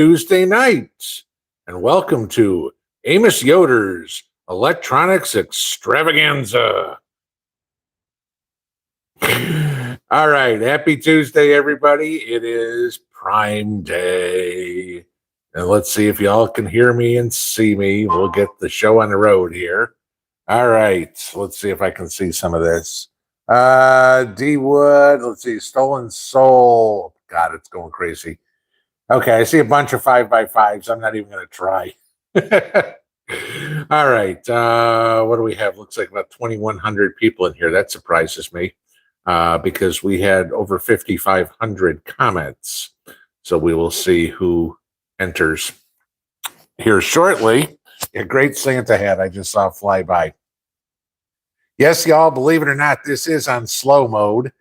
Tuesday night, and welcome to Amos Yoder's Electronics Extravaganza. All right, happy Tuesday, everybody. It is Prime Day. And let's see if y'all can hear me and see me. We'll get the show on the road here. All right, let's see if I can see some of this. D Wood, let's see, Stolen Soul. God, it's going crazy. Okay, I see a bunch of 5x5s. I'm not even going to try. All right, what do we have? Looks like about 2,100 people in here. That surprises me because we had over 5,500 comments. So we will see who enters here shortly. A great Santa hat I just saw fly by. Yes, y'all, believe it or not, this is on slow mode.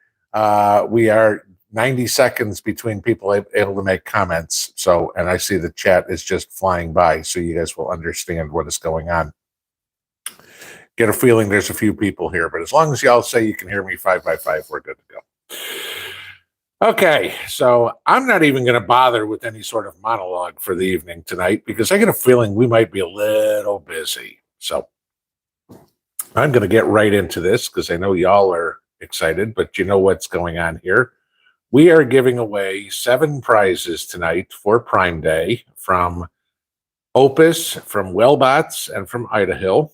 We are 90 seconds between people able to make comments. So, and I see the chat is just flying by, so you guys will understand what is going on. Get a feeling there's a few people here, but as long as y'all say you can hear me 5x5, we're good to go. Okay, so I'm not even going to bother with any sort of monologue for the evening tonight because I get a feeling we might be a little busy. So I'm going to get right into this because I know y'all are excited, but you know what's going on here. We are giving away 7 prizes tonight for Prime Day from Opus, from Wellbots, and from Idaho,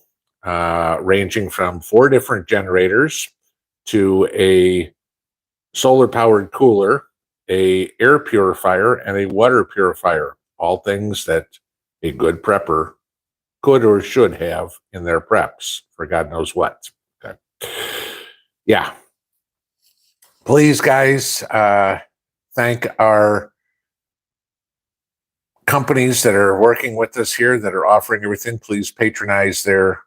ranging from 4 different generators to a solar-powered cooler, a air purifier, and a water purifier. All things that a good prepper could or should have in their preps for God knows what. Okay. Yeah. Please, guys, thank our companies that are working with us here that are offering everything. Please patronize their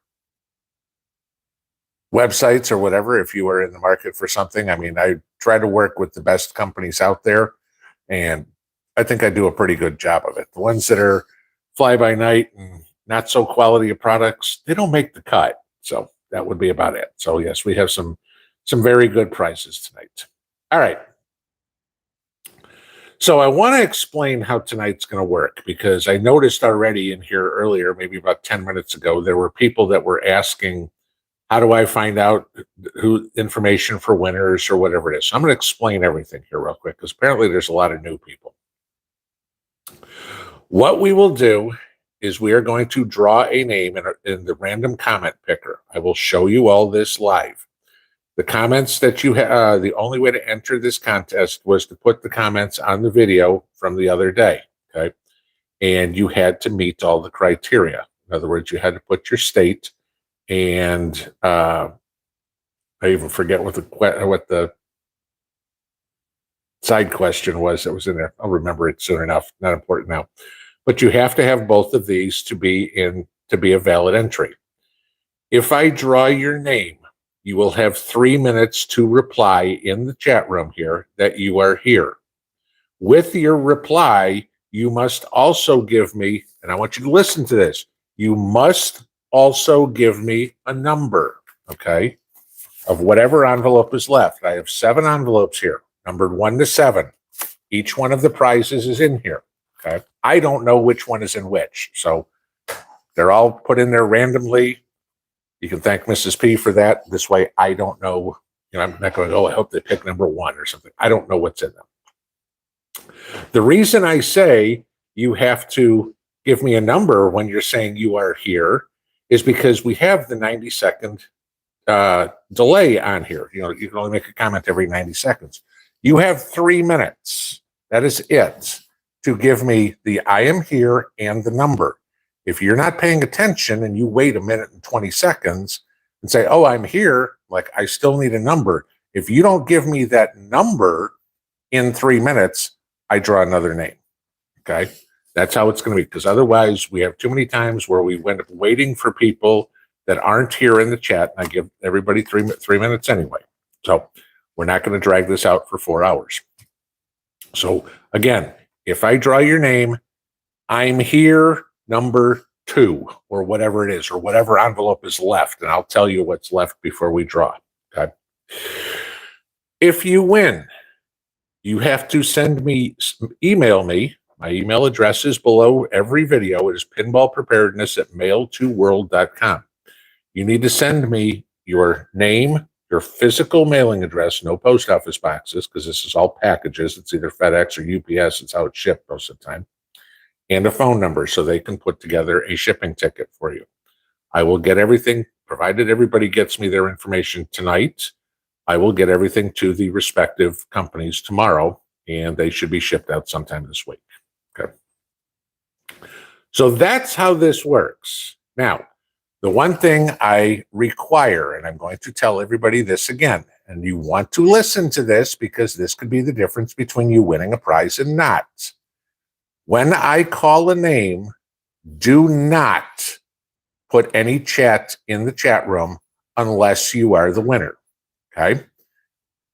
websites or whatever if you are in the market for something. I mean, I try to work with the best companies out there, and I think I do a pretty good job of it. The ones that are fly-by-night and not so quality of products, they don't make the cut. So that would be about it. So yes, we have some very good prizes tonight. All right. So I want to explain how tonight's going to work because I noticed already in here earlier, maybe about 10 minutes ago, there were people that were asking, how do I find out who information for winners or whatever it is? So I'm going to explain everything here real quick because apparently there's a lot of new people. What we will do is we are going to draw a name in the random comment picker. I will show you all this live. The comments that you have, the only way to enter this contest was to put the comments on the video from the other day, okay? And you had to meet all the criteria. In other words, you had to put your state, and I even forget what the side question was that was in there. I'll remember it soon enough. Not important now. But you have to have both of these to be a valid entry. If I draw your name, you will have 3 minutes to reply in the chat room here that you are here. With your reply, you must also give me, and I want you to listen to this, you must also give me a number, okay, of whatever envelope is left. I have 7 envelopes here, numbered 1 to 7. Each one of the prizes is in here. Okay. I don't know which one is in which. So they're all put in there randomly. You can thank Mrs. P for that. This way I don't know. You know, I'm not going, oh, I hope they pick number 1 or something. I don't know what's in them. The reason I say you have to give me a number when you're saying you are here is because we have the 90-second delay on here. You know, you can only make a comment every 90 seconds. You have 3 minutes. That is it. To give me the I am here and the number. If you're not paying attention and you wait a minute and 20 seconds and say, oh, I'm here, like I still need a number. If you don't give me that number in 3 minutes, I draw another name. Okay. That's how it's going to be. Because otherwise we have too many times where we end up waiting for people that aren't here in the chat. And I give everybody 3 minutes anyway. So we're not going to drag this out for 4 hours. So again, if I draw your name, I'm here, number 2, or whatever it is, or whatever envelope is left, and I'll tell you what's left before we draw. Okay. If you win, you have to email me My email address is below every video. It is pinballpreparedness@mail2world.com. You need to send me your name, your physical mailing address, no post office boxes, because this is all packages. It's either FedEx or UPS. It's how it's shipped most of the time. And a phone number so they can put together a shipping ticket for you. I will get everything, provided everybody gets me their information tonight. I will get everything to the respective companies tomorrow, and they should be shipped out sometime this week. Okay. So that's how this works. Now, the one thing I require, and I'm going to tell everybody this again, and you want to listen to this because this could be the difference between you winning a prize and not. When I call a name, do not put any chat in the chat room unless you are the winner. Okay?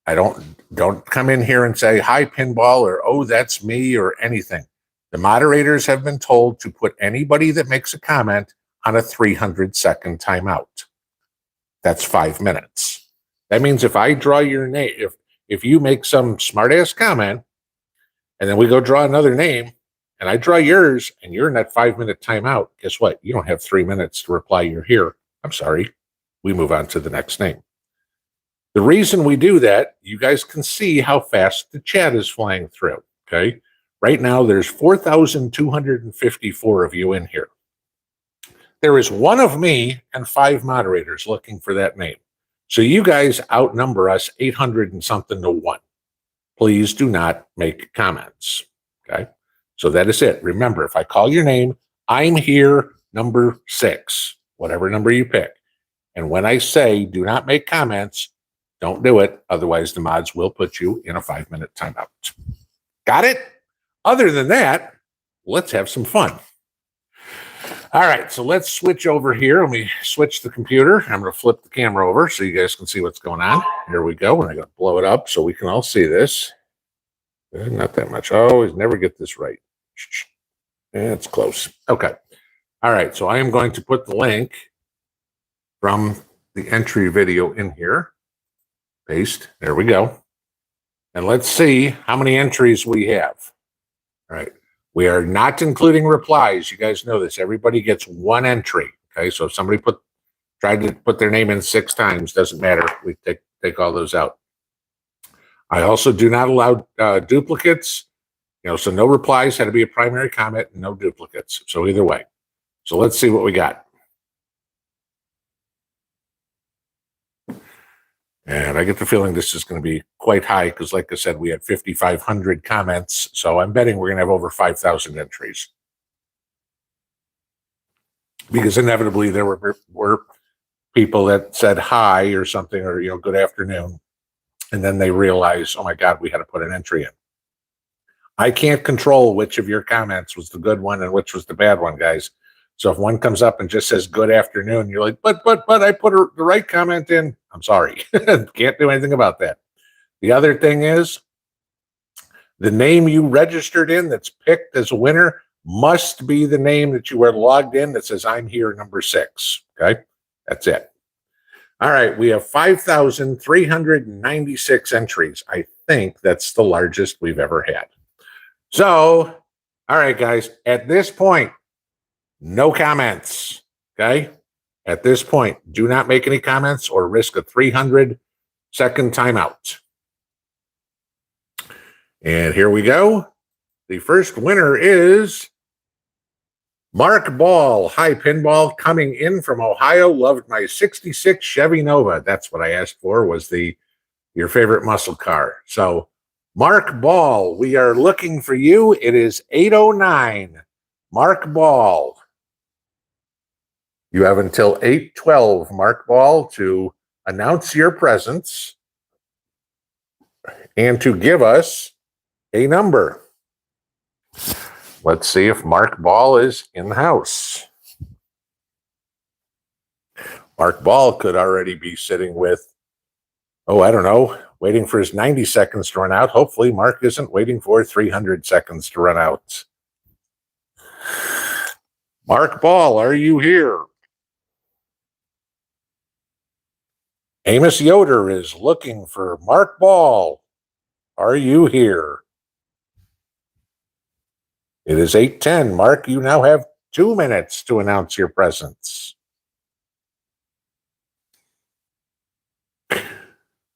Don't come in here and say, hi, Pinball, or oh, that's me, or anything. The moderators have been told to put anybody that makes a comment on a 300-second timeout. That's 5 minutes. That means if I draw your name, if you make some smart-ass comment, and then we go draw another name, and I draw yours, and you're in that 5-minute timeout, guess what? You don't have 3 minutes to reply you're here. I'm sorry. We move on to the next name. The reason we do that, you guys can see how fast the chat is flying through, okay? Right now, there's 4,254 of you in here. There is one of me and 5 moderators looking for that name. So you guys outnumber us 800 and something to 1. Please do not make comments, okay? So that is it. Remember, if I call your name, I'm here, number 6, whatever number you pick. And when I say do not make comments, don't do it. Otherwise, the mods will put you in a 5-minute timeout. Got it? Other than that, let's have some fun. All right, so let's switch over here. Let me switch the computer. I'm going to flip the camera over so you guys can see what's going on. Here we go. And I got to blow it up so we can all see this. Not that much. I always never get this right. It's close. Okay. All right, so I am going to put the link from the entry video in here. Paste. There we go. And let's see how many entries we have. All right. We are not including replies. You guys know this. Everybody gets 1 entry. Okay. So if somebody tried to put their name in 6 times, doesn't matter. We take all those out. I also do not allow duplicates. So no replies, had to be a primary comment, and no duplicates. So either way. So let's see what we got. And I get the feeling this is going to be quite high because, like I said, we had 5,500 comments. So I'm betting we're going to have over 5,000 entries. Because inevitably there were people that said hi or something, or, good afternoon. And then they realize, oh my God, we had to put an entry in. I can't control which of your comments was the good one and which was the bad one, guys. So if one comes up and just says good afternoon, you're like, but I put the right comment in. I'm sorry. Can't do anything about that. The other thing is the name you registered in that's picked as a winner must be the name that you are logged in that says I'm here, number 6. Okay. That's it. All right. We have 5,396 entries. I think that's the largest we've ever had. So, all right, guys, at this point, no comments, okay? At this point, do not make any comments or risk a 300-second timeout. And here we go. The first winner is Mark Ball. Hi, Pinball, coming in from Ohio. Loved my 66 Chevy Nova. That's what I asked for, was your favorite muscle car. So, Mark Ball, we are looking for you. It is 8:09. Mark Ball. You have until 8:12, Mark Ball, to announce your presence and to give us a number. Let's see if Mark Ball is in the house. Mark Ball could already be sitting with, I don't know, waiting for his 90 seconds to run out. Hopefully, Mark isn't waiting for 300 seconds to run out. Mark Ball, are you here? Amos Yoder is looking for Mark Ball. Are you here? It is 8:10. Mark, you now have 2 minutes to announce your presence.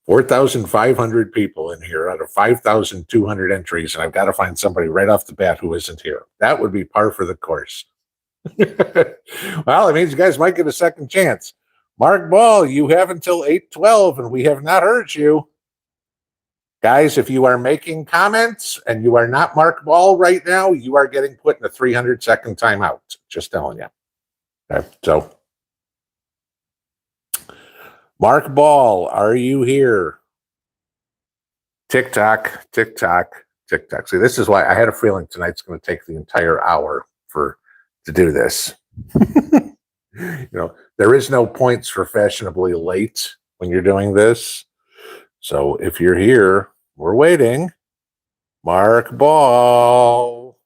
4,500 people in here out of 5,200 entries, and I've got to find somebody right off the bat who isn't here. That would be par for the course. Well, it means you guys might get a second chance. Mark Ball, you have until 8:12, and we have not heard you. Guys, if you are making comments and you are not Mark Ball right now, you are getting put in a 300-second timeout. Just telling you. Okay, so, Mark Ball, are you here? TikTok, TikTok, TikTok. See, this is why I had a feeling tonight's going to take the entire hour to do this. There is no points for fashionably late when you're doing this. So if you're here, we're waiting. Mark Ball.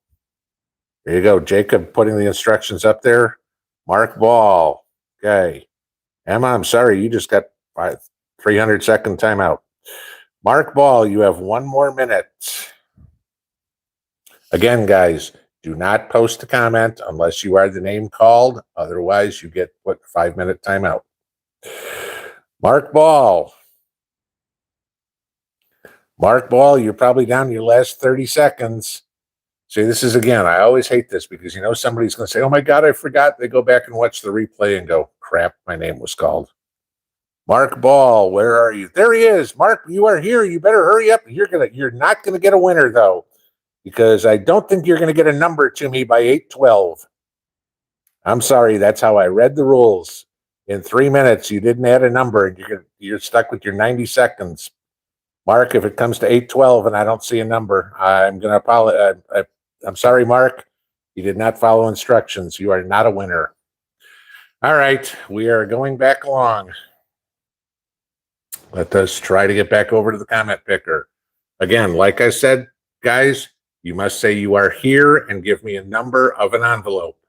There you go. Jacob putting the instructions up there. Mark Ball. Okay. Emma, I'm sorry. You just got 300-second timeout. Mark Ball, you have 1 more minute. Again, guys, do not post a comment unless you are the name called. Otherwise, you get put 5-minute timeout. Mark Ball. Mark Ball, you're probably down to your last 30 seconds. See, this is, again, I always hate this because somebody's going to say, oh my God, I forgot. They go back and watch the replay and go, crap, my name was called. Mark Ball, where are you? There he is. Mark, you are here. You better hurry up. You're not going to get a winner, though, because I don't think you're going to get a number to me by 8:12. I'm sorry. That's how I read the rules. In 3 minutes, you didn't add a number, and you're stuck with your 90 seconds. Mark, if it comes to 8:12 and I don't see a number, I'm going to apologize. I'm sorry, Mark. You did not follow instructions. You are not a winner. All right. We are going back along. Let us try to get back over to the comment picker. Again, like I said, guys, you must say you are here and give me a number of an envelope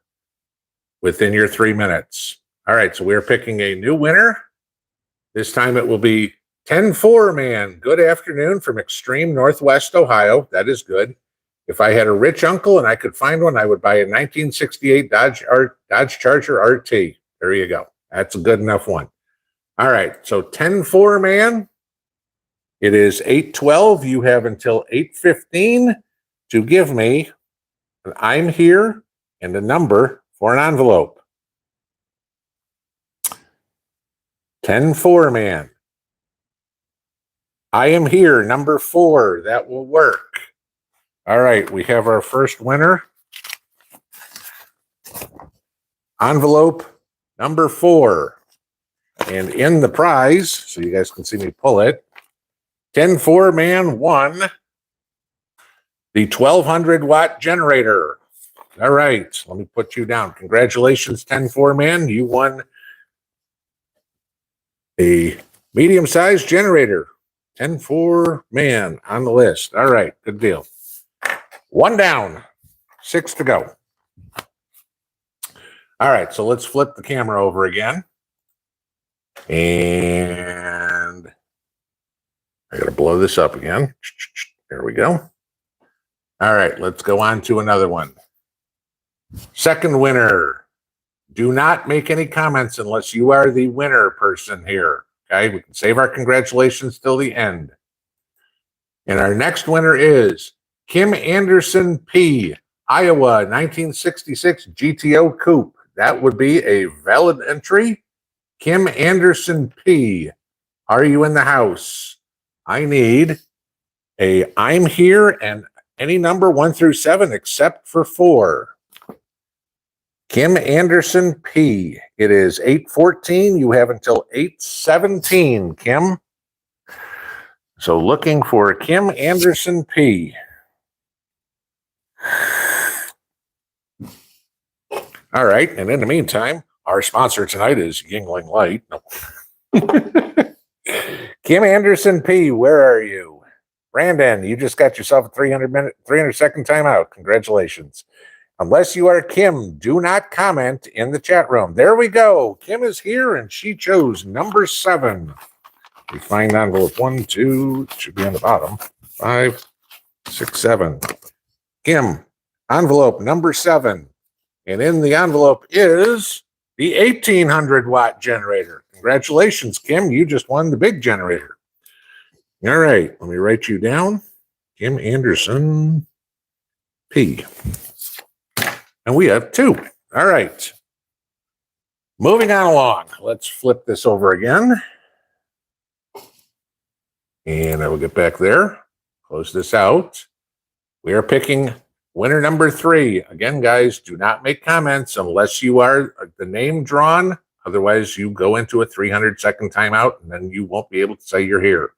within your 3 minutes. All right. So we're picking a new winner. This time it will be 10-4 man. Good afternoon from extreme Northwest Ohio. That is good. If I had a rich uncle and I could find one, I would buy a 1968 Dodge Charger RT. There you go. That's a good enough one. All right. So 10-4 man. It is 8:12. You have until 8:15 to give me an I'm here and a number for an envelope. 10-4 man. I am here, number 4. That will work. All right, we have our first winner. Envelope number 4. And in the prize, so you guys can see me pull it, 10-4 man won the 1,200-watt generator. All right, let me put you down. Congratulations, 10-4 man. You won a medium-sized generator. 10-4 man on the list. All right, good deal. 1 down, 6 to go. All right, so let's flip the camera over again. And I got to blow this up again. There we go. All right, let's go on to another one. Second winner. Do not make any comments unless you are the winner person here. Okay, we can save our congratulations till the end. And our next winner is Kim Anderson P., Iowa, 1966 GTO Coupe. That would be a valid entry. Kim Anderson P., are you in the house? I need a I'm here and any number 1 through 7 except for 4. Kim Anderson P. It is 8:14. You have until 8:17, Kim. So looking for Kim Anderson P. All right. And in the meantime, our sponsor tonight is Yingling Light. No. Kim Anderson P., where are you? Brandon, you just got yourself a 300-second timeout. Congratulations. Unless you are Kim, do not comment in the chat room. There we go. Kim is here, and she chose number 7. We find envelope 1, 2, it should be on the bottom. 5, 6, 7. Kim, envelope number 7. And in the envelope is the 1800-watt generator. Congratulations, Kim. You just won the big generator. All right. Let me write you down. Kim Anderson P. And we have 2. All right. Moving on along. Let's flip this over again. And I will get back there. Close this out. We are picking winner number 3. Again, guys, do not make comments unless you are the name drawn. Otherwise, you go into a 300-second timeout, and then you won't be able to say you're here.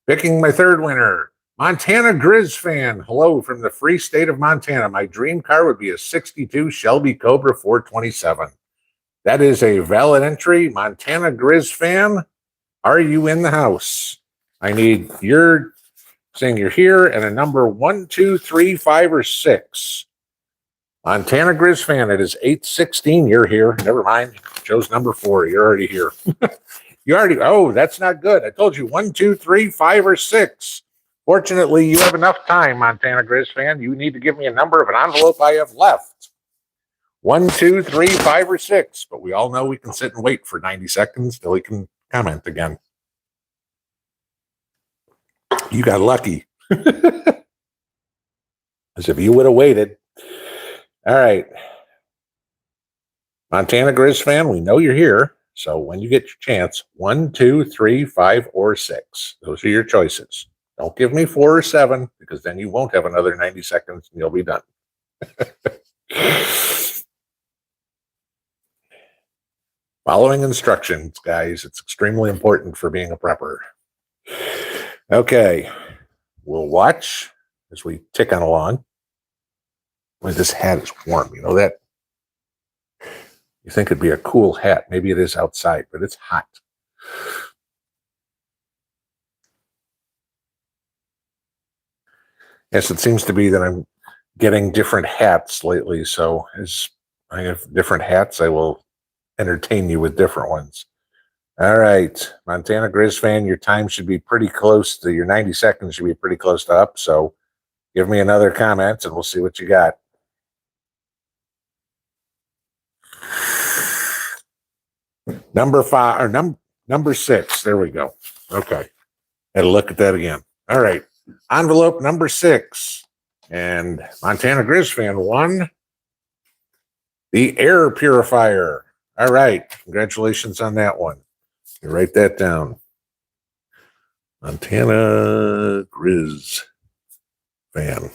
Picking my 3rd winner, Montana Grizz fan. Hello from the free state of Montana. My dream car would be a 62 Shelby Cobra 427. That is a valid entry. Montana Grizz fan, are you in the house? I need your saying you're here and a number 1, 2, 3, 5, or 6. Montana Grizz fan, it is 8:16. You're here. Never mind. Chose number 4. You're already here. Oh, that's not good. I told you 1, 2, 3, 5, or 6. Fortunately, you have enough time, Montana Grizz fan. You need to give me a number of an envelope I have left. 1, 2, 3, 5, or 6. But we all know we can sit and wait for 90 seconds till we can comment again. You got lucky. As if you would have waited. All right. Montana Grizz fan, we know you're here. So when you get your chance, 1, 2, 3, 5, or 6. Those are your choices. Don't give me 4 or 7, because then you won't have another 90 seconds and you'll be done. Following instructions, guys. It's extremely important for being a prepper. Okay. We'll watch as we tick on along. Well, this hat is warm. You know that? You think it'd be a cool hat. Maybe it is outside, but it's hot. Yes, it seems to be that I'm getting different hats lately. So as I have different hats, I will entertain you with different ones. All right, Montana Grizz fan, your time should be pretty close to your 90 seconds should be pretty close to up. So give me another comment and we'll see what you got. Number 5 or number 6. There we go. Okay. Had to look at that again. All right. Envelope number 6. And Montana Grizz fan won the air purifier. All right. Congratulations on that one. You write that down. Montana Grizz fan.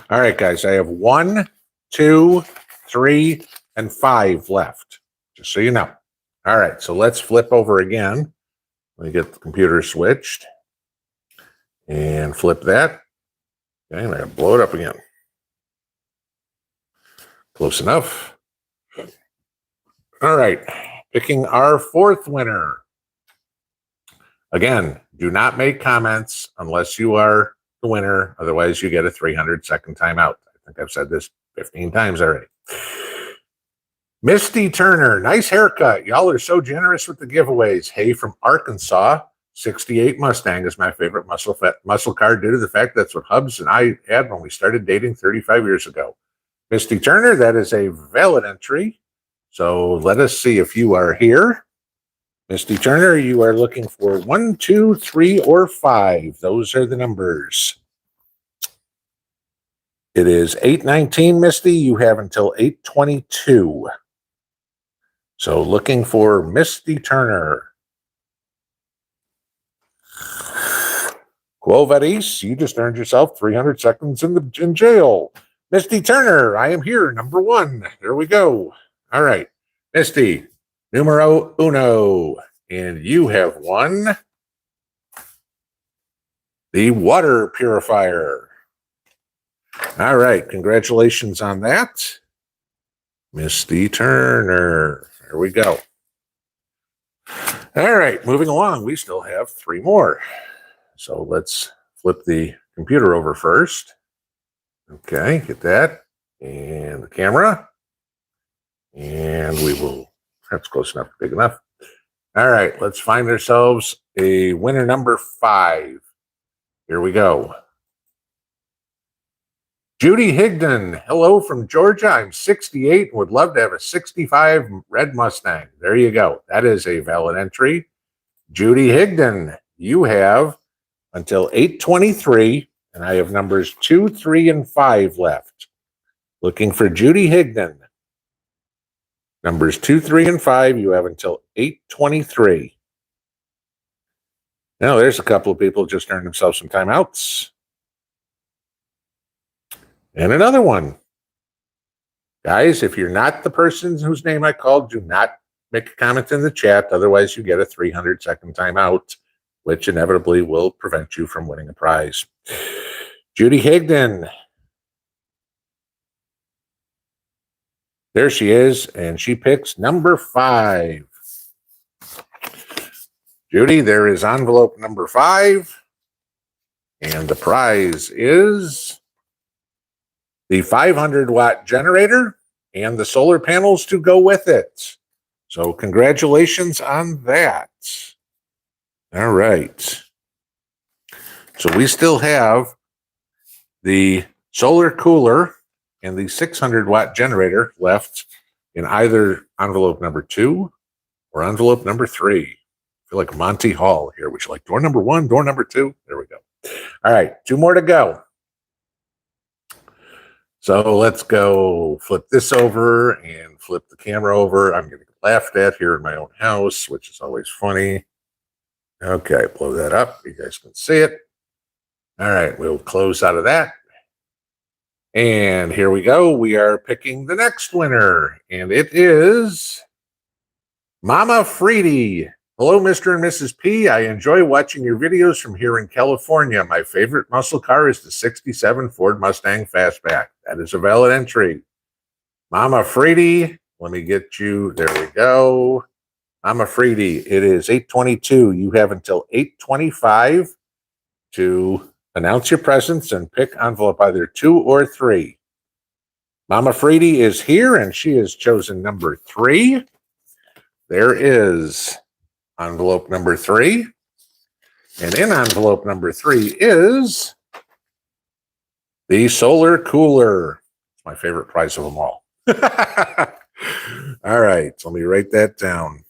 All right, guys. I have 1, 2, 3, and 5 left. Just so you know. All right, so let's flip over again. Let me get the computer switched. And flip that. Okay, and I gotta blow it up again. Close enough. All right, picking our 4th winner. Again, do not make comments unless you are the winner. Otherwise, you get a 300-second timeout. I think I've said this 15 times already. Misty Turner, nice haircut. Y'all are so generous with the giveaways. Hey, from Arkansas, 68 Mustang is my favorite muscle car due to the fact that's what Hubs and I had when we started dating 35 years ago. Misty Turner, that is a valid entry. So let us see if you are here. Misty Turner, you are looking for 1, 2, 3, or 5. Those are the numbers. It is 8:19, Misty. You have until 8:22. So looking for Misty Turner. Quo Vadis, you just earned yourself 300 seconds in jail. Misty Turner, I am here, number 1. There we go. All right. Misty, numero 1. And you have won the water purifier. All right. Congratulations on that. Misty Turner. There we go. All right. Moving along. We still have 3 more. So let's flip the computer over first. Okay. Get that. And the camera. And we will, that's close enough, big enough. All right, let's find ourselves a winner number 5. Here we go. Judy Higdon, hello from Georgia. I'm 68 and would love to have a 65 red Mustang. There you go. That is a valid entry. Judy Higdon, you have until 8:23, and I have numbers 2, 3, and 5 left. Looking for Judy Higdon. Numbers 2, 3, and 5, you have until 8:23. Now, there's a couple of people just earned themselves some timeouts. And another one. Guys, if you're not the person whose name I called, do not make a comment in the chat. Otherwise, you get a 300-second timeout, which inevitably will prevent you from winning a prize. Judy Higdon. There she is, and she picks number 5. Judy, there is envelope number 5, and the prize is the 500-watt generator and the solar panels to go with it. So congratulations on that. All right. So we still have the solar cooler and the 600-watt generator left in either envelope number 2 or envelope number 3. I feel like Monty Hall here, which like door number 1, door number 2. There we go. All right, 2 more to go. So let's go flip this over and flip the camera over. I'm getting laughed at here in my own house, which is always funny. Okay, blow that up. You guys can see it. All right, we'll close out of that. And here we go. We are picking the next winner, and it is Mama Freedy. Hello, Mr. and Mrs. P. I enjoy watching your videos from here in California. My favorite muscle car is the 67 Ford Mustang Fastback. That is a valid entry. Mama Freedy, let me get you. There we go. Mama Freedy, it is 8:22. You have until 8:25 to announce your presence and pick envelope either 2 or 3. Mama Freedy is here, and she has chosen number 3. There is envelope number 3. And in envelope number 3 is the solar cooler. It's my favorite prize of them all. All right, so let me write that down.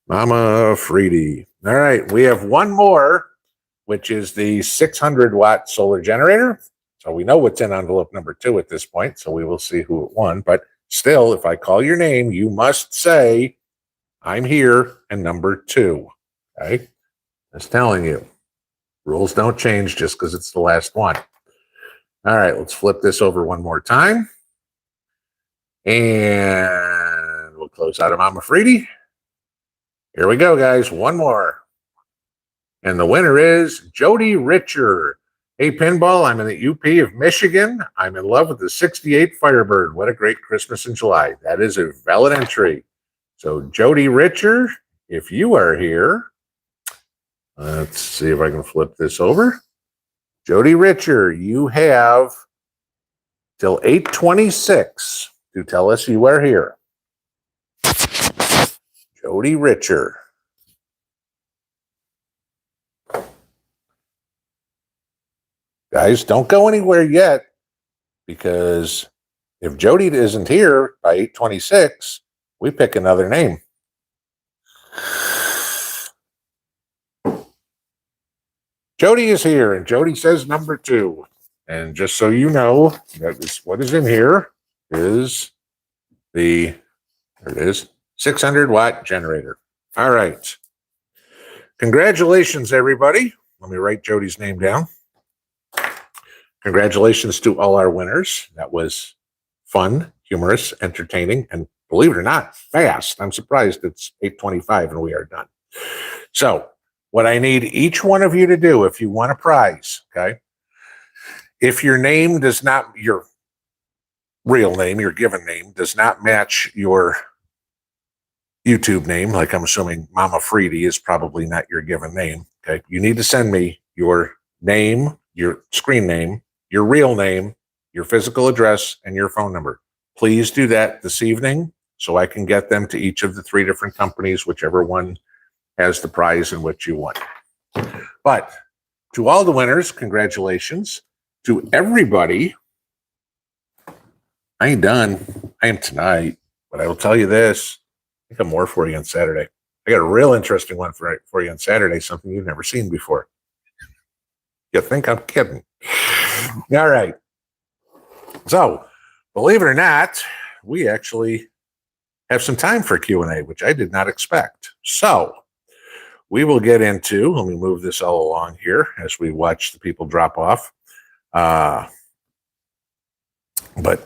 Mama Freedy. All right, we have one more, which is the 600-watt solar generator. So we know what's in envelope number 2 at this point, so we will see who it won. But still, if I call your name, you must say, I'm here, and number 2. Okay? Just telling you. Rules don't change just because it's the last one. All right, let's flip this over one more time. And we'll close out of Mama Freedy. Here we go, guys. One more. And the winner is Jody Richer. Hey, Pinball, I'm in the UP of Michigan. I'm in love with the 68 Firebird. What a great Christmas in July. That is a valid entry. So, Jody Richer, if you are here, let's see if I can flip this over. Jody Richer, you have till 8:26 to tell us you are here. Jody Richer. Guys, don't go anywhere yet, because if Jody isn't here by 8:26, we pick another name. Jody is here, and Jody says number 2. And just so you know, that is what is in here is the, there it is, 600-watt generator. All right. Congratulations, everybody. Let me write Jody's name down. Congratulations to all our winners. That was fun, humorous, entertaining, and believe it or not, fast. I'm surprised it's 8:25 and we are done. So what I need each one of you to do if you want a prize, okay? If your name does not, your real name, your given name, does not match your YouTube name, like I'm assuming Mama Freedy is probably not your given name, okay? You need to send me your name, your screen name, your real name, your physical address, and your phone number. Please do that this evening so I can get them to each of the 3 different companies, whichever one has the prize in which you won. But to all the winners, congratulations. to everybody, I ain't done. I am tonight, but I will tell you this. I got more for you on Saturday. I got a real interesting one for you on Saturday, something you've never seen before. You think I'm kidding? All right. So, believe it or not, we actually have some time for Q&A, which I did not expect. So, we will get into, let me move this all along here as we watch the people drop off. But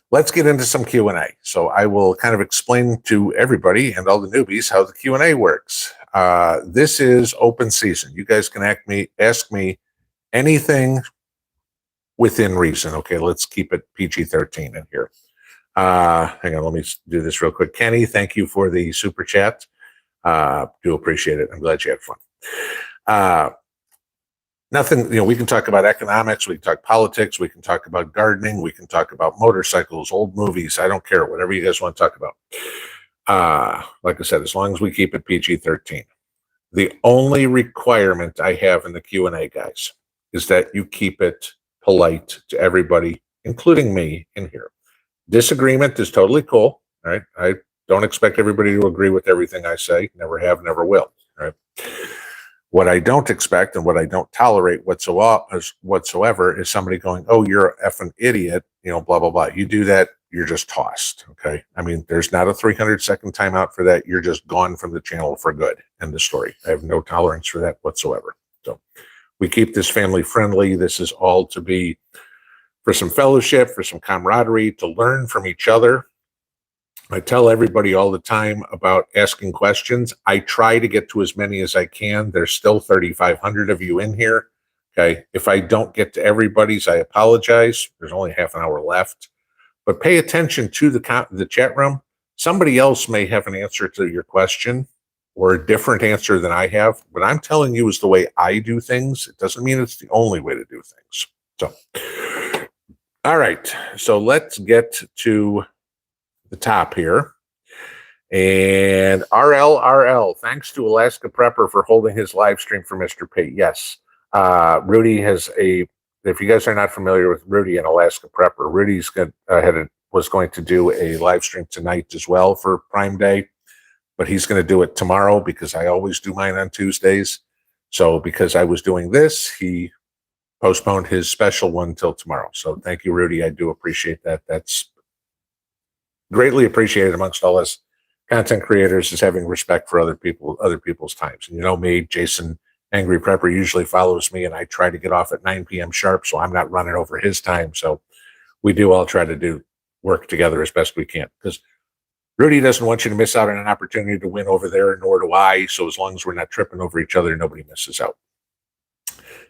let's get into some Q&A. So I will kind of explain to everybody and all the newbies how the Q&A works. This is open season. You guys can ask me anything within reason. Okay, let's keep it PG-13 in here. Hang on, let me do this real quick. Kenny, thank you for the super chat. Do appreciate it. I'm glad you had fun. Nothing, we can talk about economics, we can talk politics, we can talk about gardening, we can talk about motorcycles, old movies. I don't care, whatever you guys want to talk about. Like I said, as long as we keep it PG-13. The only requirement I have in the Q&A, guys, is that you keep it polite to everybody, including me in here. Disagreement is totally cool, right? I don't expect everybody to agree with everything I say. Never have, never will, right? What I don't expect and what I don't tolerate whatsoever is somebody going, oh, you're an effing idiot, blah, blah, blah. You do that, you're just tossed, okay? I mean, there's not a 300-second timeout for that. You're just gone from the channel for good. End of story. I have no tolerance for that whatsoever. So we keep this family friendly. This is all to be for some fellowship, for some camaraderie, to learn from each other. I tell everybody all the time about asking questions. I try to get to as many as I can. There's still 3,500 of you in here. Okay. If I don't get to everybody's, I apologize. There's only half an hour left. But pay attention to the chat room. Somebody else may have an answer to your question or a different answer than I have. But I'm telling you is the way I do things. It doesn't mean it's the only way to do things. So, all right. So let's get to the top here. And RL, thanks to Alaska Prepper for holding his live stream for Mr. P. Yes. Rudy has if you guys are not familiar with Rudy and Alaska Prepper, Rudy's was going to do a live stream tonight as well for Prime Day, but he's going to do it tomorrow because I always do mine on Tuesdays. So because I was doing this, he postponed his special one till tomorrow. So thank you, Rudy. I do appreciate that. That's greatly appreciated amongst all us content creators, is having respect for other people's times. And me, Jason Angry Prepper usually follows me, and I try to get off at 9 p.m. sharp, so I'm not running over his time. So we do all try to work together as best we can, because Rudy doesn't want you to miss out on an opportunity to win over there, nor do I. So as long as we're not tripping over each other, nobody misses out.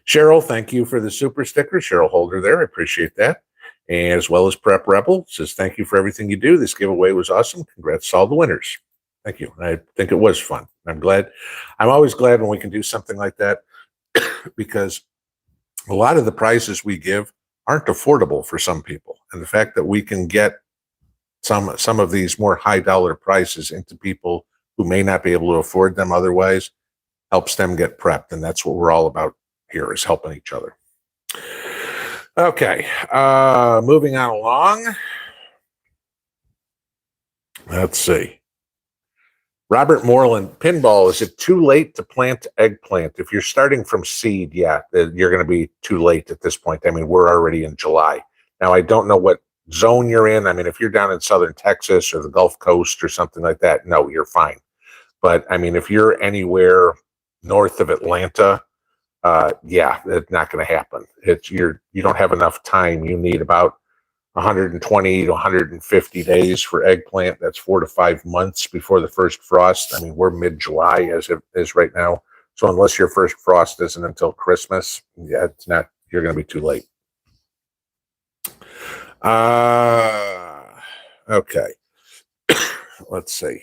Cheryl, thank you for the super sticker. Cheryl Holder there. I appreciate that. And as well as Prep Rebel says, thank you for everything you do. This giveaway was awesome. Congrats to all the winners. Thank you. I think it was fun. I'm always glad when we can do something like that, because a lot of the prizes we give aren't affordable for some people. And the fact that we can get some of these more high dollar prizes into people who may not be able to afford them otherwise helps them get prepped. And that's what we're all about here, is helping each other. Okay, moving on along. Let's see. Robert Moreland, pinball, is it too late to plant eggplant? If you're starting from seed, yeah, you're going to be too late at this point. I mean, we're already in July. Now, I don't know what zone you're in. I mean, if you're down in southern Texas or the Gulf Coast or something like that, no, you're fine. But, I mean, if you're anywhere north of Atlanta, yeah, it's not going to happen. You don't have enough time. You need about 120 to 150 days for eggplant. That's 4 to 5 months before the first frost. I mean, we're mid-July as it is right now. So unless your first frost isn't until Christmas, yeah, it's not. You're going to be too late. Okay. Let's see.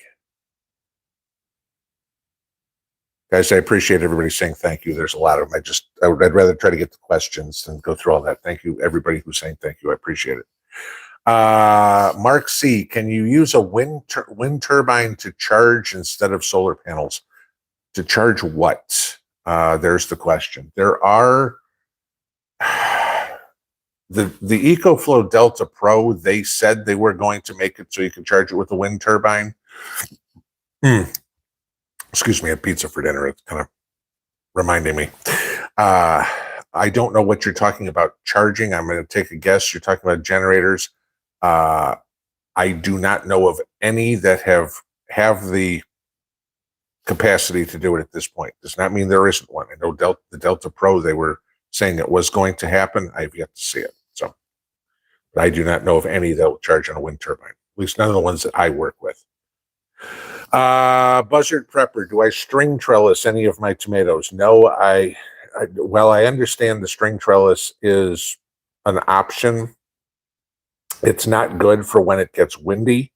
Guys, I appreciate everybody saying thank you. There's a lot of them. I'd rather try to get the questions than go through all that. Thank you, everybody who's saying thank you. I appreciate it. Mark C, can you use a wind turbine to charge instead of solar panels? To charge what? There's the question. There are the EcoFlow Delta Pro, they said they were going to make it so you can charge it with a wind turbine. Excuse me, I had pizza for dinner. It's kind of reminding me. I don't know what you're talking about charging. I'm going to take a guess. You're talking about generators. I do not know of any that have the capacity to do it at this point. Does not mean there isn't one. I know the Delta Pro, they were saying it was going to happen. I've yet to see it. So, but I do not know of any that will charge on a wind turbine. At least none of the ones that I work with. Buzzard Prepper, do I string trellis any of my tomatoes? No, I understand the string trellis is an option. It's not good for when it gets windy.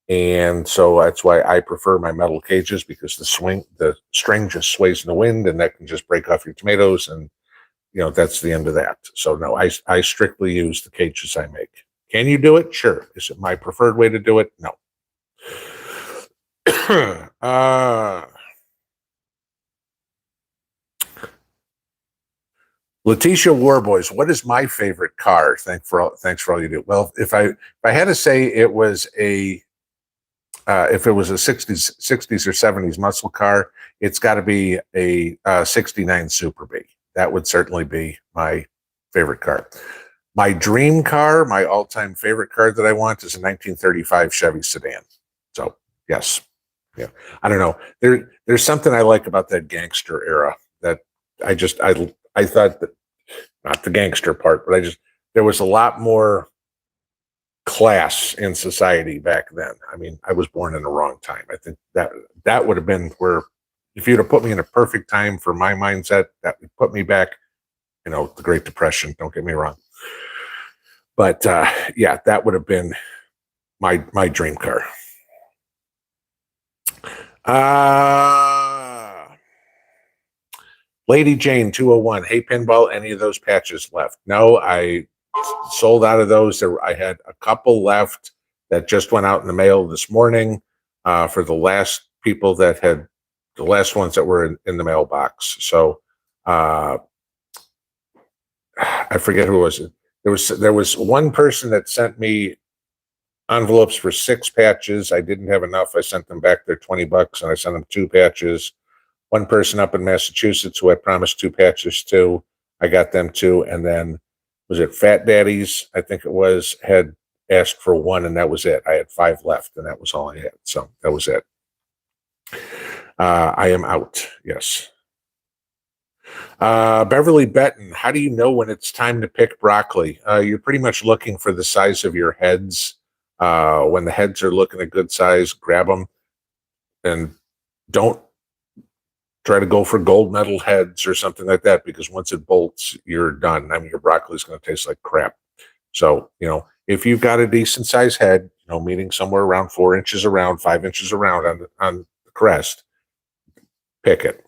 And so that's why I prefer my metal cages, because the string just sways in the wind and that can just break off your tomatoes. And, that's the end of that. So no, I strictly use the cages I make. Can you do it? Sure. Is it my preferred way to do it? No. Letitia Warboys, what is my favorite car? Thanks for all you do. Well, if I had to say it was if it was a 60s or 70s muscle car, it's got to be a 69 Super B. That would certainly be my favorite car. My dream car, my all-time favorite car that I want, is a 1935 Chevy sedan. So, yes. Yeah. I don't know. There's something I like about that gangster era that I thought that, not the gangster part, but there was a lot more class in society back then. I mean, I was born in the wrong time. I think that would have been where, if you'd have put me in a perfect time for my mindset, that would put me back, the Great Depression, don't get me wrong. But yeah, that would have been my dream car. Lady Jane 201, hey Pinball, any of those patches left? No, I sold out of those. I had a couple left that just went out in the mail this morning for the last people that had the last ones that were in the mailbox. So I forget who it was. There was one person that sent me envelopes for 6 patches. I didn't have enough. I sent them back their $20 and I sent them 2 patches. One person up in Massachusetts who I promised 2 patches to, I got them 2. And then was it Fat Daddies? I think it was, had asked for 1 and that was it. I had 5 left and that was all I had. So that was it. I am out. Yes. Beverly Benton, how do you know when it's time to pick broccoli? You're pretty much looking for the size of your heads. When the heads are looking a good size, grab them and don't try to go for gold medal heads or something like that, because once it bolts, you're done. I mean, your broccoli is going to taste like crap. So, if you've got a decent size head, meaning somewhere around 4 inches around, 5 inches around on the crest, pick it.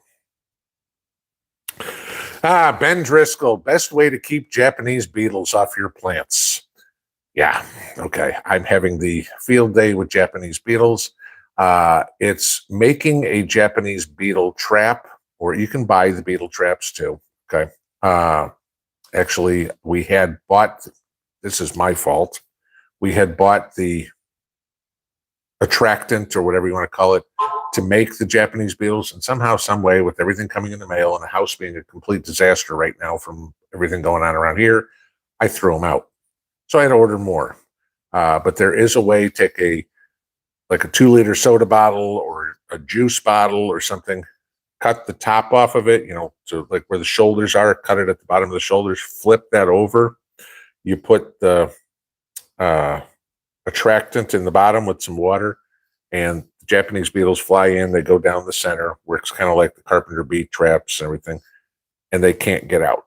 Ben Driscoll, best way to keep Japanese beetles off your plants. Yeah, okay. I'm having the field day with Japanese beetles. It's making a Japanese beetle trap, or you can buy the beetle traps too. Okay. Actually, we had bought, this is my fault. We had bought the attractant, or whatever you want to call it, to make the Japanese beetles, and somehow, some way, with everything coming in the mail and the house being a complete disaster right now from everything going on around here, I threw them out. So I had to order more. But there is a way, take a 2-liter soda bottle or a juice bottle or something, cut the top off of it, so like where the shoulders are, cut it at the bottom of the shoulders, flip that over. You put the attractant in the bottom with some water, and the Japanese beetles fly in. They go down the center, works kind of like the carpenter bee traps and everything, and they can't get out.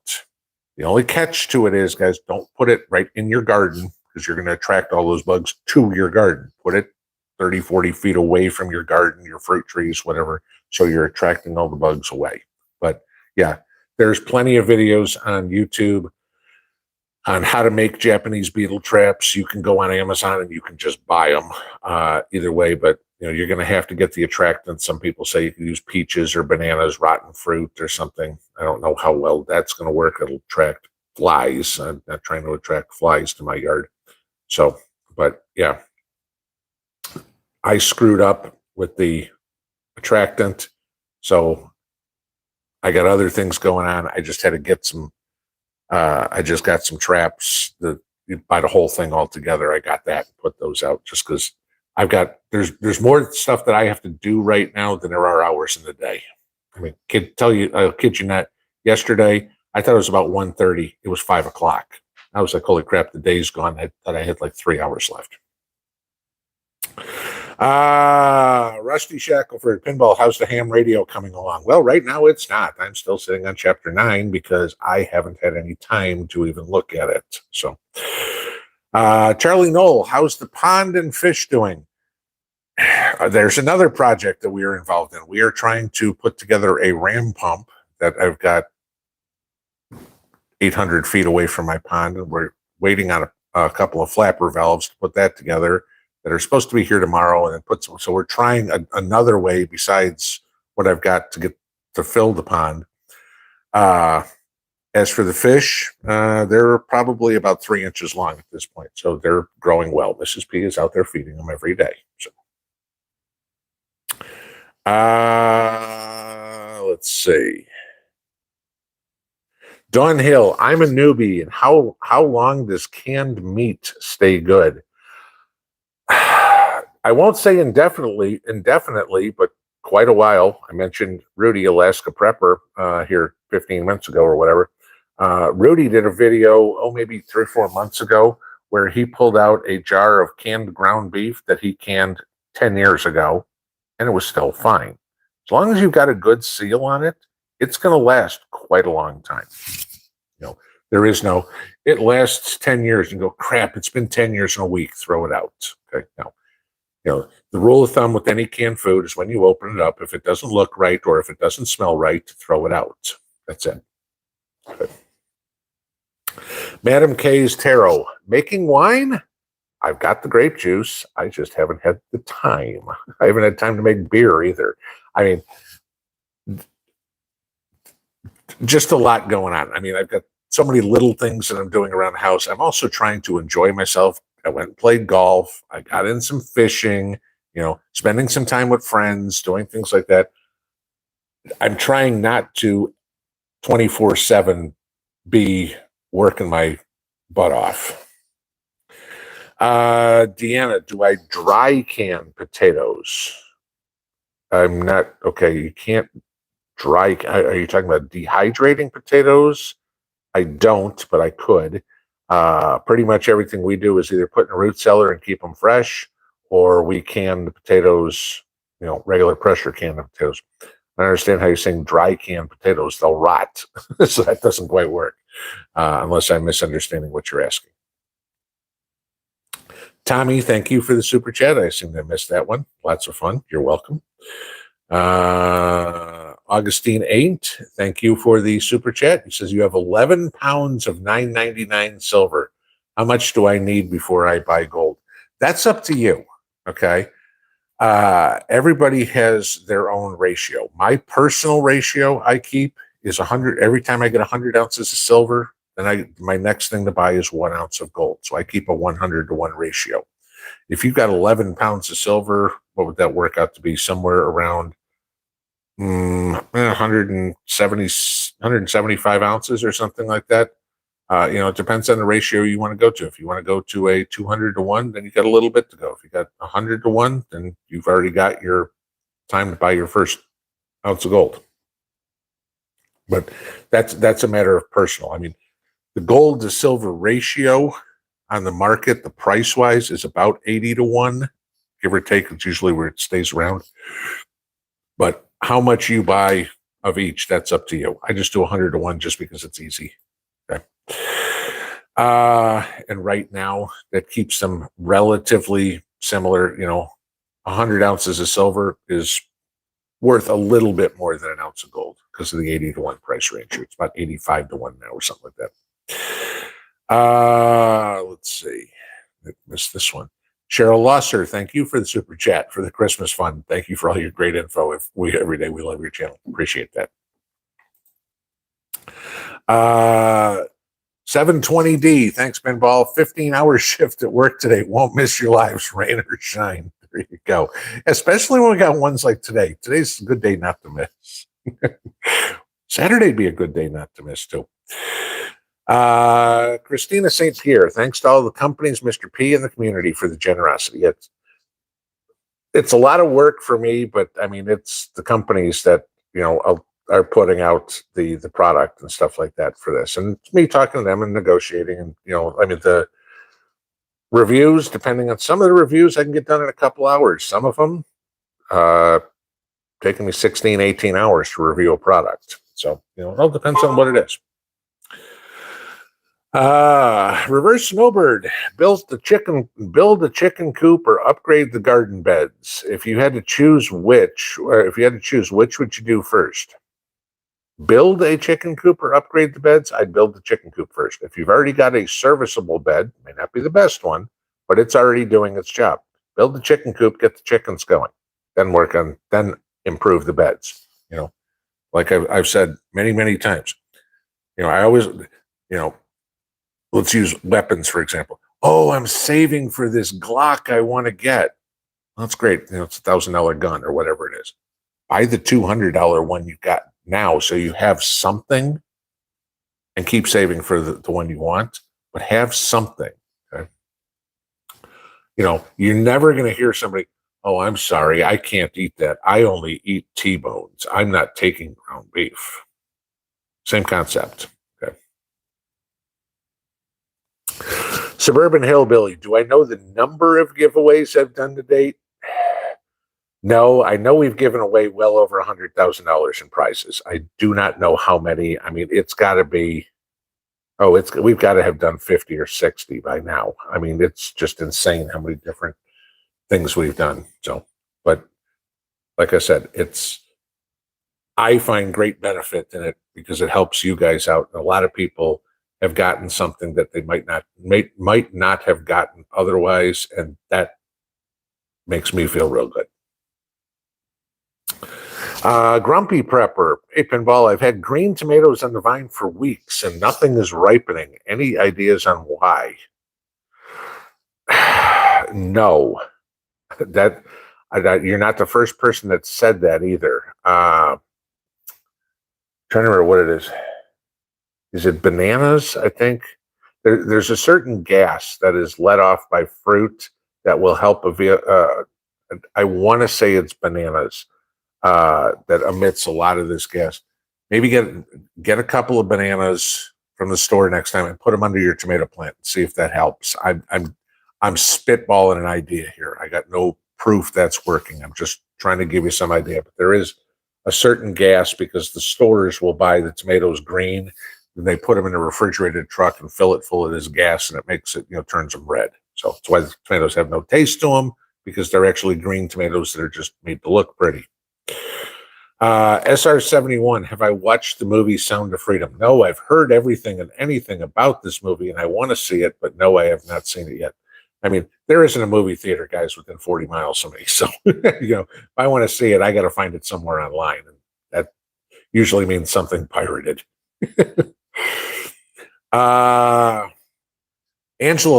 The only catch to it is, guys, don't put it right in your garden, because you're going to attract all those bugs to your garden. Put it 30, 40 feet away from your garden, your fruit trees, whatever, so you're attracting all the bugs away. But yeah, there's plenty of videos on YouTube on how to make Japanese beetle traps. You can go on Amazon and you can just buy them either way, but you're going to have to get the attractant. Some people say you can use peaches or bananas, rotten fruit or something. I don't know how well that's going to work. It'll attract flies. I'm not trying to attract flies to my yard. So, but yeah, I screwed up with the attractant. So I got other things going on. I just had to get some, I just got some traps that you buy the whole thing all together. I got that and put those out just because there's more stuff that I have to do right now than there are hours in the day. I mean, kid you not, yesterday, I thought it was about 1:30. It was 5 o'clock. I was like, holy crap, the day's gone. I thought I had like 3 hours left. Rusty Shackelford, Pinball, how's the ham radio coming along? Well, right now it's not. I'm still sitting on chapter 9 because I haven't had any time to even look at it. So, Charlie Knoll, how's the pond and fish doing? There's another project that we are involved in. We are trying to put together a ram pump that I've got 800 feet away from my pond, and we're waiting on a couple of flapper valves to put that together that are supposed to be here tomorrow, and then so we're trying another way besides what I've got to get to fill the pond. As for the fish, they're probably about 3 inches long at this point, so they're growing well. Mrs. P is out there feeding them every day. So, let's see. Dawn Hill, I'm a newbie, and how long does canned meat stay good? I won't say indefinitely, but quite a while. I mentioned Rudy, Alaska Prepper, here 15 minutes ago or whatever. Rudy did a video, maybe 3 or 4 months ago, where he pulled out a jar of canned ground beef that he canned 10 years ago, and it was still fine. As long as you've got a good seal on it, it's going to last quite a long time. There is no, it lasts 10 years and go, crap, it's been 10 years in a week, throw it out. Okay, no. The rule of thumb with any canned food is when you open it up, if it doesn't look right or if it doesn't smell right, throw it out. That's it. Good. Madam K's Tarot, making wine? I've got the grape juice. I just haven't had the time. I haven't had time to make beer either. I mean, just a lot going on. I mean, I've got so many little things that I'm doing around the house. I'm also trying to enjoy myself. I went and played golf. I got in some fishing, spending some time with friends, doing things like that. I'm trying not to 24/7 be working my butt off. Deanna, do I dry can potatoes? I'm not, okay, you can't dry, are you talking about dehydrating potatoes? I don't, but I could. Pretty much everything we do is either put in a root cellar and keep them fresh, or we can the potatoes, regular pressure can the potatoes. I understand how you're saying dry canned potatoes, they'll rot. So that doesn't quite work, unless I'm misunderstanding what you're asking. Tommy, thank you for the super chat. I assume I missed that one. Lots of fun. You're welcome. Augustine 8, thank you for the super chat. He says you have 11 pounds of $9.99 silver. How much do I need before I buy gold? That's up to you. Okay. Everybody has their own ratio. My personal ratio I keep is 100. Every time I get 100 ounces of silver, then my next thing to buy is 1 ounce of gold. So I keep a 100-to-1 ratio. If you've got 11 pounds of silver, what would that work out to be? Somewhere around 175 ounces or something like that. It depends on the ratio you want to go to. If you want to go to a 200-to-1, then you got a little bit to go. If you got 100-to-1, then you've already got your time to buy your first ounce of gold. But that's a matter of personal. I mean, the gold to silver ratio on the market, the price wise, is about 80-to-1, give or take. It's usually where it stays around. But how much you buy of each, that's up to you. I just do 100-to-1 just because it's easy. Okay. And right now, that keeps them relatively similar. 100 ounces of silver is worth a little bit more than an ounce of gold because of the 80-to-1 price range. It's about 85-to-1 now or something like that. Let's see. I missed this one. Cheryl Losser, thank you for the super chat for the Christmas fund. Thank you for all your great info. Every day we love your channel. Appreciate that. 720D. Thanks, Pinball. 15-hour shift at work today. Won't miss your lives, rain or shine. There you go. Especially when we got ones like today. Today's a good day not to miss. Saturday'd be a good day not to miss, too. Christina St. Pierre. Thanks to all the companies, Mr. P, and the community for the generosity. It's a lot of work for me, but I mean, it's the companies that, are putting out the product and stuff like that for this. And it's me talking to them and negotiating. And, the reviews, depending on some of the reviews, I can get done in a couple hours. Some of them taking me 16, 18 hours to review a product. So, it all depends on what it is. Reverse Snowbird. Build a chicken coop or upgrade the garden beds. If you had to choose which would you do first? Build a chicken coop or upgrade the beds? I'd build the chicken coop first. If you've already got a serviceable bed, may not be the best one, but it's already doing its job. Build the chicken coop, get the chickens going, then improve the beds. Like I've said many, many times, I always, let's use weapons, for example. Oh, I'm saving for this Glock I want to get. Well, that's great. It's a $1,000 gun or whatever it is. Buy the $200 one you got now so you have something, and keep saving for the one you want, but have something. Okay? You're never going to hear somebody, oh, I'm sorry, I can't eat that. I only eat T-bones. I'm not taking ground beef. Same concept. Okay. Suburban Hillbilly. Do I know the number of giveaways I've done to date? No, I know we've given away well over $100,000 in prizes. I do not know how many. I mean, it's got to be, we've got to have done 50 or 60 by now. I mean, it's just insane how many different things we've done. So, but like I said, I find great benefit in it because it helps you guys out. And a lot of people have gotten something that they might not have gotten otherwise, and that makes me feel real good. Grumpy Prepper. Hey, Pinball, I've had green tomatoes on the vine for weeks and nothing is ripening. Any ideas on why? No. You're not the first person that said that either. Trying to remember what it is. Is it bananas? I think there's a certain gas that is let off by fruit that will help. I want to say it's bananas that emits a lot of this gas. Maybe get a couple of bananas from the store next time and put them under your tomato plant and see if that helps. I'm spitballing an idea here. I got no proof that's working. I'm just trying to give you some idea. But there is a certain gas because the stores will buy the tomatoes green. And they put them in a refrigerated truck and fill it full of this gas, and it makes it, turns them red. So that's why the tomatoes have no taste to them, because they're actually green tomatoes that are just made to look pretty. SR71, have I watched the movie Sound of Freedom? No, I've heard everything and anything about this movie, and I want to see it, but no, I have not seen it yet. I mean, there isn't a movie theater, guys, within 40 miles of me. So, if I want to see it, I got to find it somewhere online, and that usually means something pirated. Angela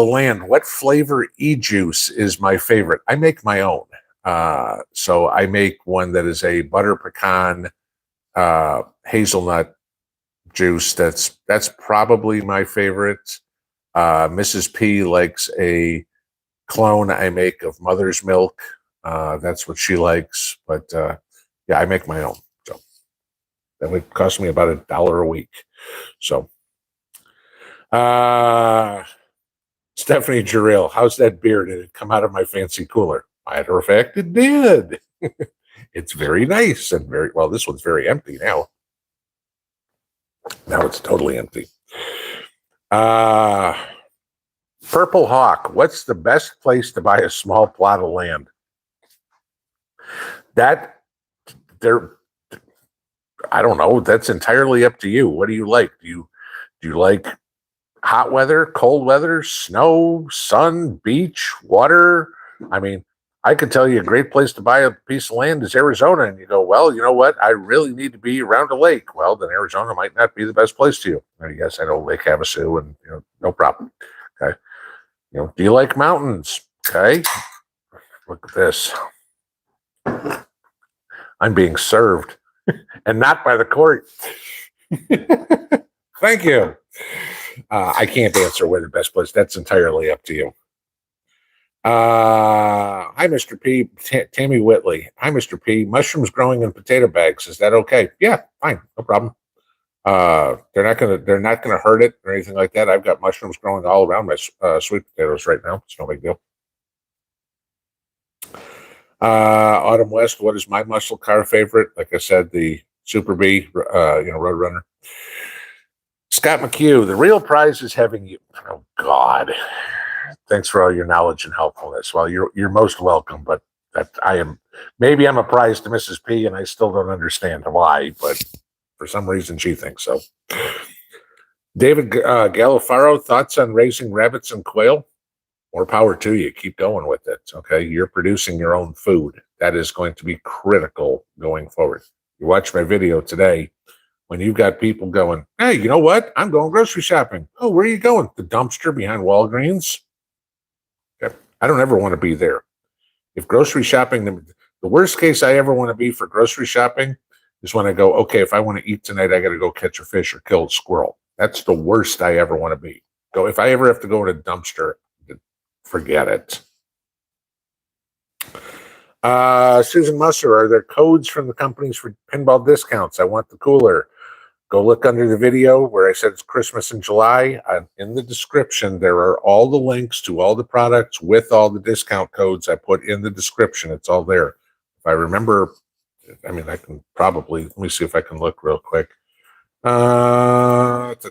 Land, what flavor e-juice is my favorite? I make my own. So I make one that is a butter pecan hazelnut juice. That's probably my favorite. Mrs. P likes a clone I make of mother's milk. That's what she likes. But yeah, I make my own. So that would cost me about $1 a week. So Stephanie Jarrell, how's that beer? Did it come out of my fancy cooler? Matter of fact, it did. It's very nice and very well. This one's very empty now. Now it's totally empty. Purple Hawk, what's the best place to buy a small plot of land? I don't know. That's entirely up to you. What do you like? Do you like hot weather, cold weather, snow, sun, beach, water? I mean, I could tell you a great place to buy a piece of land is Arizona. And you go, well, you know what? I really need to be around a lake. Well, then Arizona might not be the best place to you. I guess I know Lake Havasu and, no problem. Okay. Do you like mountains? Okay. Look at this. I'm being served and not by the court. Thank you. I can't answer where the best place. That's entirely up to you. Hi, Mr. P. Tammy Whitley. Hi, Mr. P. Mushrooms growing in potato bags. Is that okay? Yeah, fine, no problem. They're not gonna hurt it or anything like that. I've got mushrooms growing all around my sweet potatoes right now. It's no big deal. Autumn West. What is my muscle car favorite? Like I said, the Super B. Roadrunner. Scott McHugh. The real prize is having you. Oh God. Thanks for all your knowledge and helpfulness. Well, you're most welcome, but maybe I'm a prize to Mrs. P, and I still don't understand why, but for some reason she thinks so. David Galifaro, thoughts on raising rabbits and quail? More power to you. Keep going with it. Okay, you're producing your own food. That is going to be critical going forward. You watch my video today. When you've got people going, hey, you know what? I'm going grocery shopping. Oh, where are you going? The dumpster behind Walgreens. I don't ever want to be there. If grocery shopping, the worst case I ever want to be for grocery shopping is when I go, okay, if I want to eat tonight, I got to go catch a fish or kill a squirrel. That's the worst I ever want to be. If I ever have to go in a dumpster, forget it. Susan Musser, are there codes from the companies for pinball discounts? I want the cooler. Go look under the video where I said it's Christmas in July. In the description, there are all the links to all the products with all the discount codes I put in the description. It's all there. If I remember, I can probably, let me see if I can look real quick. Videos.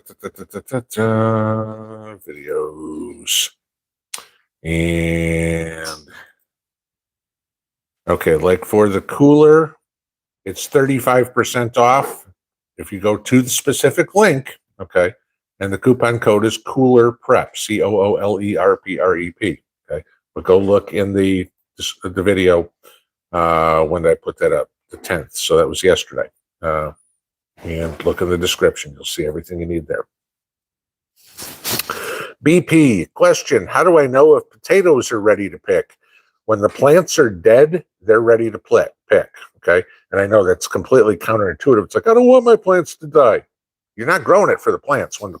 And, okay, like for the cooler, it's 35% off. If you go to the specific link, okay, and the coupon code is Cooler Prep, COOLERPREP, okay. But go look in the video when I put that up, the 10th. So that was yesterday. And look in the description; you'll see everything you need there. BP question: how do I know if potatoes are ready to pick? When the plants are dead, they're ready to pick. Okay. And I know that's completely counterintuitive. It's like, I don't want my plants to die. You're not growing it for the plants. When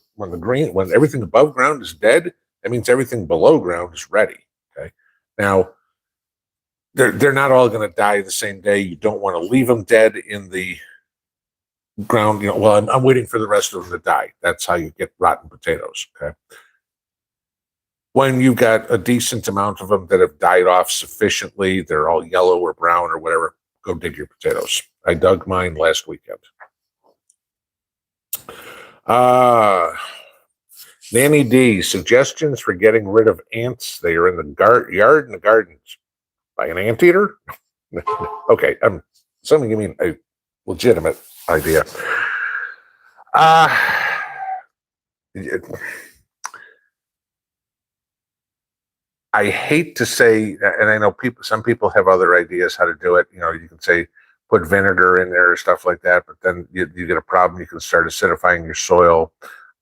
everything above ground is dead, that means everything below ground is ready. Okay. Now, they're not all going to die the same day. You don't want to leave them dead in the ground. Well, I'm waiting for the rest of them to die. That's how you get rotten potatoes. Okay. When you've got a decent amount of them that have died off sufficiently, they're all yellow or brown or whatever, go dig your potatoes. I dug mine last weekend. Nanny D, suggestions for getting rid of ants. They are in the yard and the gardens. By an anteater? Okay, I'm assuming you mean a legitimate idea. I hate to say, and I know some people have other ideas how to do it. You can say put vinegar in there or stuff like that, but then you get a problem. You can start acidifying your soil.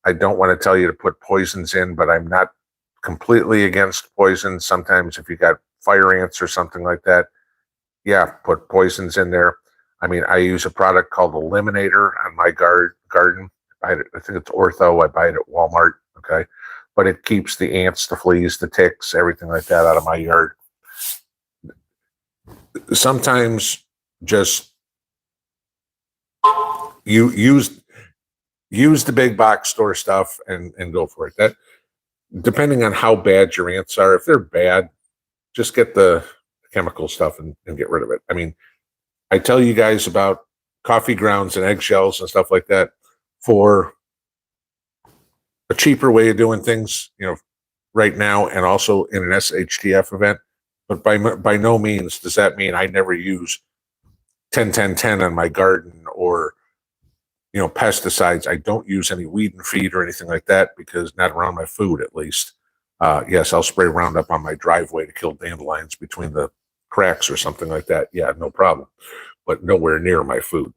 I don't want to tell you to put poisons in, but I'm not completely against poison. Sometimes if you got fire ants or something like that, yeah, put poisons in there. I use a product called Eliminator on my garden. I think it's Ortho. I buy it at Walmart. Okay. But it keeps the ants, the fleas, the ticks, everything like that out of my yard. Sometimes just you use the big box store stuff and go for it. That, depending on how bad your ants are, if they're bad, just get the chemical stuff and get rid of it. I tell you guys about coffee grounds and eggshells and stuff like that for a cheaper way of doing things, right now, and also in an SHTF event. But by no means does that mean I never use 10-10-10 on my garden or, pesticides. I don't use any weed and feed or anything like that, because not around my food, at least. Yes, I'll spray Roundup on my driveway to kill dandelions between the cracks or something like that, yeah, no problem. But nowhere near my food.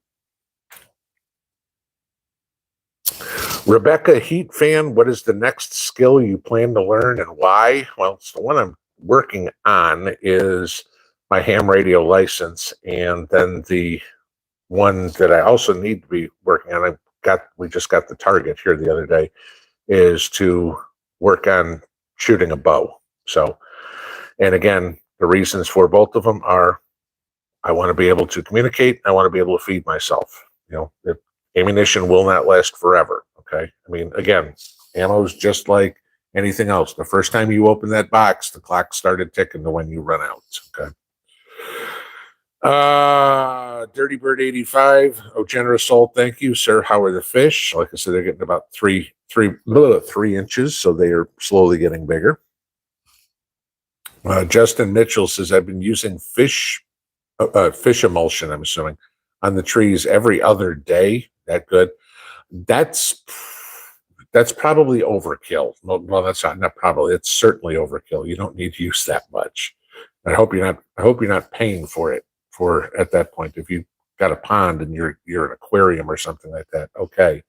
Rebecca, heat fan, what is the next skill you plan to learn and why? Well, it's the one I'm working on is my ham radio license, and then the one that I also need to be working on, we just got the target here the other day, is to work on shooting a bow. So, and again, the reasons for both of them are I want to be able to communicate. I want to be able to feed myself. Ammunition will not last forever. Okay. I mean, again, ammo is just like anything else. The first time you open that box, the clock started ticking to when you run out. Okay. Dirty Bird 85. Oh, generous soul. Thank you, sir. How are the fish? Like I said, they're getting about 3 inches, so they are slowly getting bigger. Justin Mitchell says, I've been using fish emulsion, I'm assuming, on the trees every other day. That good? That's probably overkill. Well, that's not probably. It's certainly overkill. You don't need to use that much. I hope you're not paying for it at that point. If you got a pond and you're an aquarium or something like that, okay.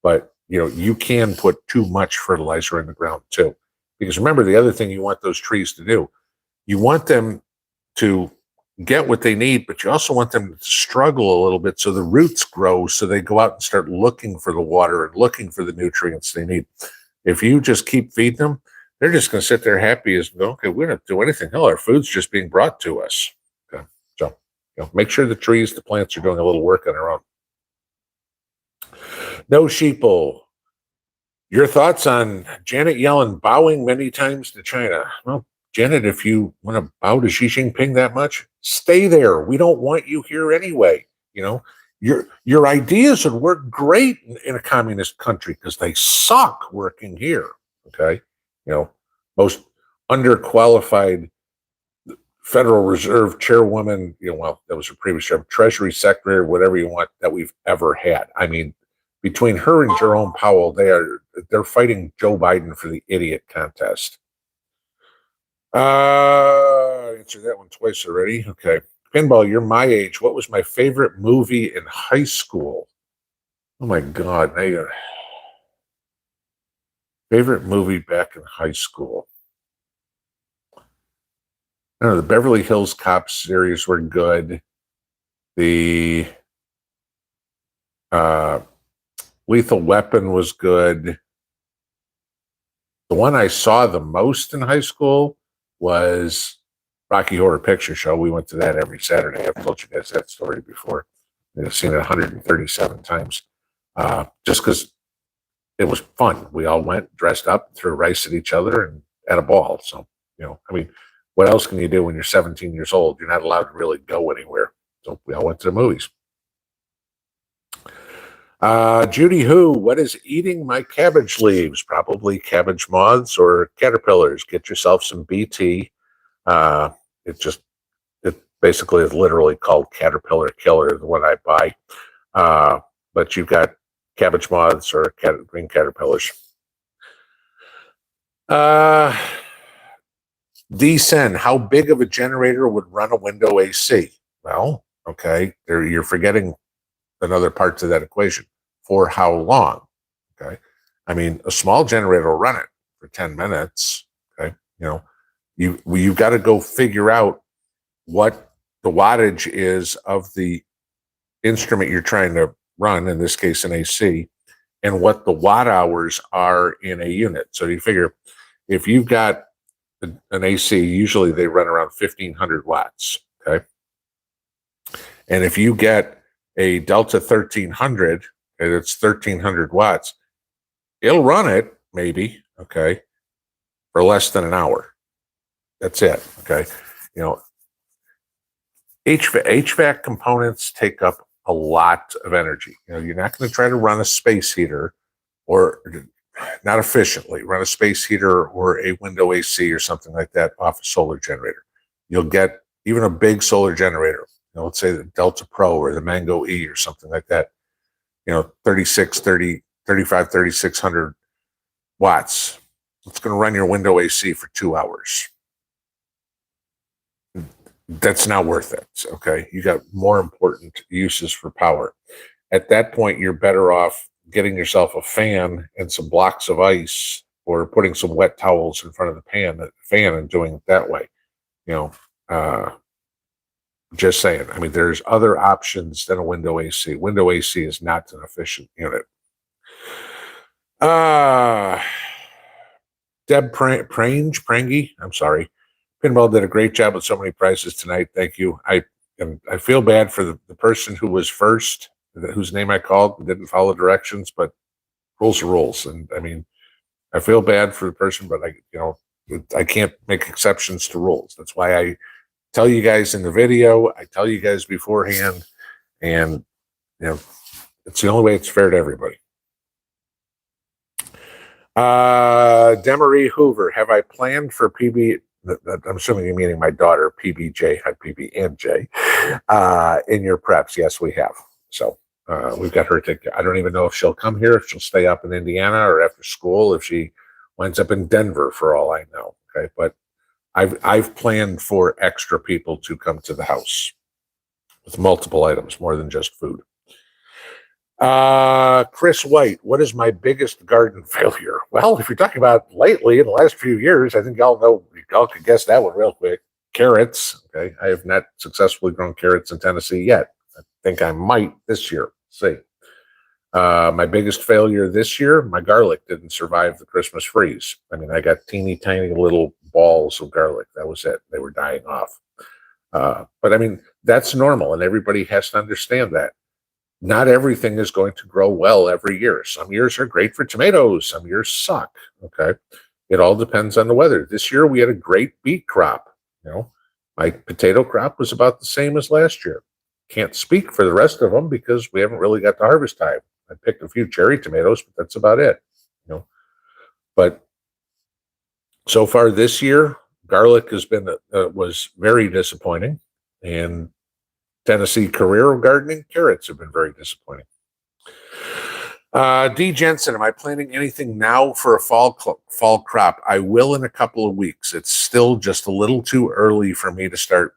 But you can put too much fertilizer in the ground too, because remember the other thing you want those trees to do. You want them to get what they need, but you also want them to struggle a little bit so the roots grow, so they go out and start looking for the water and looking for the nutrients they need. If you just keep feeding them, they're just going to sit there happy as, okay, we don't do anything. Hell, our food's just being brought to us. Okay. So make sure the plants are doing a little work on their own. No sheeple. Your thoughts on Janet Yellen bowing many times to China? Well, Janet, if you want to bow to Xi Jinping that much, stay there. We don't want you here anyway. Your ideas would work great in a communist country because they suck working here. Okay, most underqualified Federal Reserve chairwoman. That was her previous job, Treasury Secretary, whatever you want, that we've ever had. I mean, between her and Jerome Powell, they're fighting Joe Biden for the idiot contest. Answered that one twice already. Okay. Pinball, you're my age. What was my favorite movie in high school? Oh my God. Favorite movie back in high school. I don't know. The Beverly Hills Cop series were good. The Lethal Weapon was good. The one I saw the most in high school was Rocky Horror Picture Show. We went to that every Saturday. I've told you guys that story before. I've seen it 137 times. Just because it was fun. We all went dressed up, threw rice at each other, and at a ball. So, I mean, what else can you do when you're 17 years old? You're not allowed to really go anywhere. So we all went to the movies. Judy Who, what is eating my cabbage leaves? Probably cabbage moths or caterpillars. Get yourself some BT. It basically is literally called Caterpillar Killer, the one I buy. But you've got cabbage moths or green caterpillars. D-Sen, how big of a generator would run a window AC? Well, okay, you're forgetting another part to that equation. For how long? Okay. I mean, a small generator will run it for 10 minutes. Okay. You've got to go figure out what the wattage is of the instrument you're trying to run, in this case, an AC, and what the watt hours are in a unit. So you figure if you've got an AC, usually they run around 1500 watts. Okay. And if you get a Delta 1300, and it's 1300 watts, it'll run it maybe, okay, for less than an hour. That's it, okay? HVAC components take up a lot of energy. You're not going to try to run a space heater, or not efficiently run a space heater or a window AC or something like that off a solar generator. You'll get even a big solar generator, let's say the Delta Pro or the Mango E or something like that, 3600 watts. It's going to run your window AC for 2 hours. that's not worth it. Okay. You got more important uses for power. At that point, you're better off getting yourself a fan and some blocks of ice, or putting some wet towels in front of the fan and doing it that way. You know, uh, just saying. I mean, there's other options than a window AC. Window AC is not an efficient unit. Uh, Deb Prangy, I'm sorry. Pinball did a great job with so many prizes tonight. Thank you. I feel bad for the person who was first, whose name I called, didn't follow directions, but rules are rules. And I mean, I feel bad for the person, but I can't make exceptions to rules. That's why I tell you guys in the video, I tell you guys beforehand, and it's the only way it's fair to everybody. Demery Hoover, have I planned for PB? I'm assuming you're meaning my daughter, PBJ, not PB and J, in your preps. Yes, we have. So we've got her ticket. I don't even know if she'll come here, if she'll stay up in Indiana or after school, if she winds up in Denver, for all I know. Okay, but I've planned for extra people to come to the house with multiple items, more than just food. Chris White, what is my biggest garden failure? Well, if you're talking about lately in the last few years, I think y'all could guess that one real quick. Carrots. Okay. I have not successfully grown carrots in Tennessee yet. I think I might this year. See. My biggest failure this year, my garlic didn't survive the Christmas freeze. I mean, I got teeny tiny little balls of garlic. That was it. They were dying off. But I mean, that's normal, and everybody has to understand that. Not everything is going to grow well every year. Some years are great for tomatoes. Some years suck. Okay. It all depends on the weather. This year we had a great beet crop. My potato crop was about the same as last year. Can't speak for the rest of them because we haven't really got to harvest time. I picked a few cherry tomatoes, but that's about it. But so far this year, garlic was very disappointing, and Tennessee career of gardening, carrots have been very disappointing. D. Jensen, am I planning anything now for a fall crop? I will in a couple of weeks. It's still just a little too early for me to start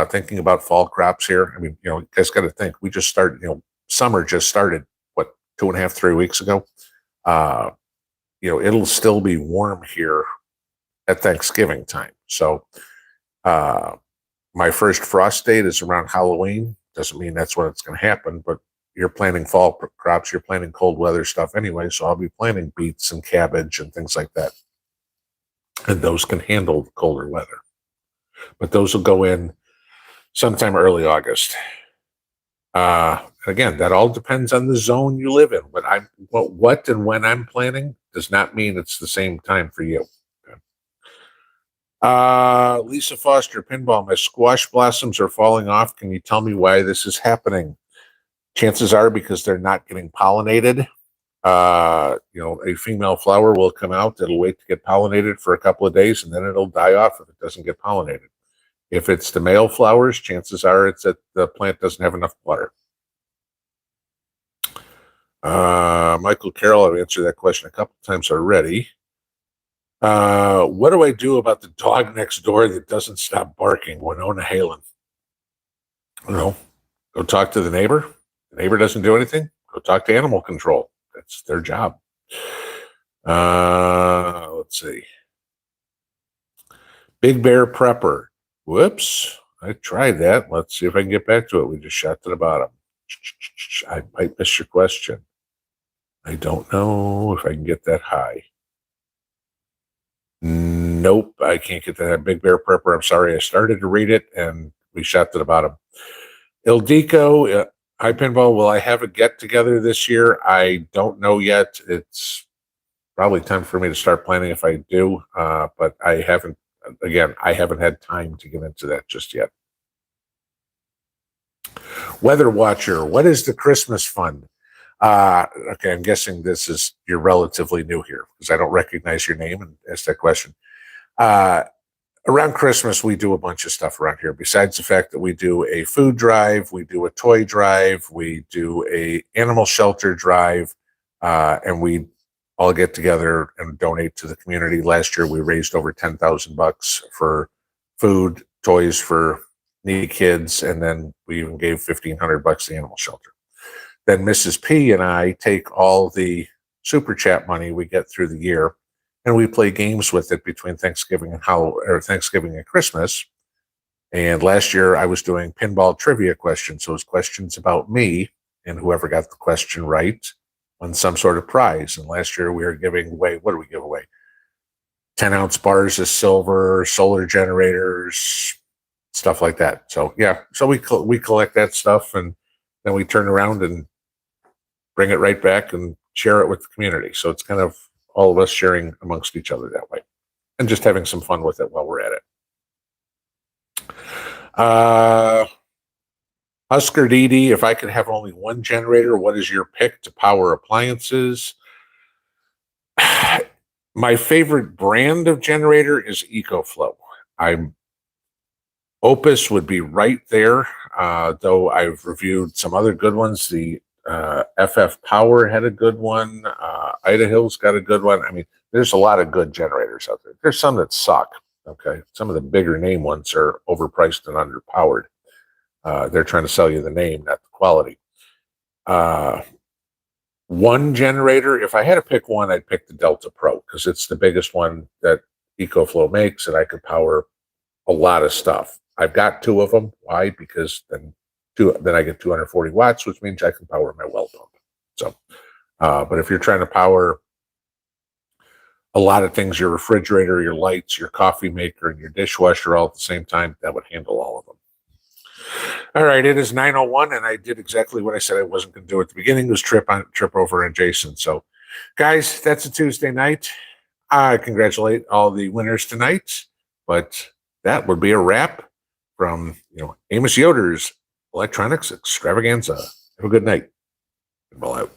thinking about fall crops here. I mean, you guys got to think. We just started. Summer just started. What, 2.5, 3 weeks ago? It'll still be warm here at Thanksgiving time. So, my first frost date is around Halloween. Doesn't mean that's when it's going to happen, but you're planting fall crops, you're planting cold weather stuff anyway. So I'll be planting beets and cabbage and things like that. And those can handle colder weather. But those will go in sometime early August. Again, that all depends on the zone you live in. What and when I'm planting does not mean it's the same time for you. Lisa Foster, Pinball, my squash blossoms are falling off. Can you tell me why this is happening? Chances are because they're not getting pollinated. A female flower will come out. It'll wait to get pollinated for a couple of days, and then it'll die off if it doesn't get pollinated. If it's the male flowers, chances are it's that the plant doesn't have enough water. Michael Carroll, I've answered that question a couple of times already. What do I do about the dog next door that doesn't stop barking? Winona Halen. I don't know. Go talk to the neighbor. The neighbor doesn't do anything. Go talk to animal control. That's their job. Let's see. Big Bear Prepper. Whoops. I tried that. Let's see if I can get back to it. We just shot to the bottom. I might miss your question. I don't know if I can get that high. Nope, I can't get that. Big Bear Prepper. I'm sorry. I started to read it and we shot to the bottom. Ildeco, hi Pinball. Will I have a get together this year? I don't know yet. It's probably time for me to start planning if I do. But I haven't had time to get into that just yet. Weather Watcher, what is the Christmas Fund? Okay, I'm guessing you're relatively new here because I don't recognize your name and ask that question. Around Christmas, we do a bunch of stuff around here. Besides the fact that we do a food drive, we do a toy drive, we do a animal shelter drive, and we all get together and donate to the community. Last year, we raised over $10,000 for food, toys for needy kids, and then we even gave $1,500 to the animal shelter. Then Mrs. P and I take all the super chat money we get through the year, and we play games with it between Thanksgiving and Christmas. And last year I was doing pinball trivia questions. So it was questions about me, and whoever got the question right won some sort of prize. And last year we were giving away, what did we give away? 10-ounce bars of silver, solar generators, stuff like that. So yeah, so we collect that stuff, and then we turn around and bring it right back and share it with the community. So it's kind of all of us sharing amongst each other that way, and just having some fun with it while we're at it. Husker Dee, if I could have only one generator, what is your pick to power appliances? My favorite brand of generator is EcoFlow. Opus would be right there, though I've reviewed some other good ones. The FF Power had a good one. Idahill's got a good one. I mean, there's a lot of good generators out there. There's some that suck. Okay, some of the bigger name ones are overpriced and underpowered. They're trying to sell you the name, not the quality. One generator, if I had to pick one, I'd pick the Delta Pro, because it's the biggest one that EcoFlow makes, and I could power a lot of stuff. I've got two of them. Why? Because then I get 240 watts, which means I can power my well pump. So, but if you're trying to power a lot of things, your refrigerator, your lights, your coffee maker, and your dishwasher all at the same time, that would handle all of them. All right, it is 9:01, and I did exactly what I said I wasn't going to do at the beginning, was trip over on Jason. So, guys, that's a Tuesday night. I congratulate all the winners tonight, but that would be a wrap from Amos Yoder's Electronics Extravaganza. Have a good night. Pinball out.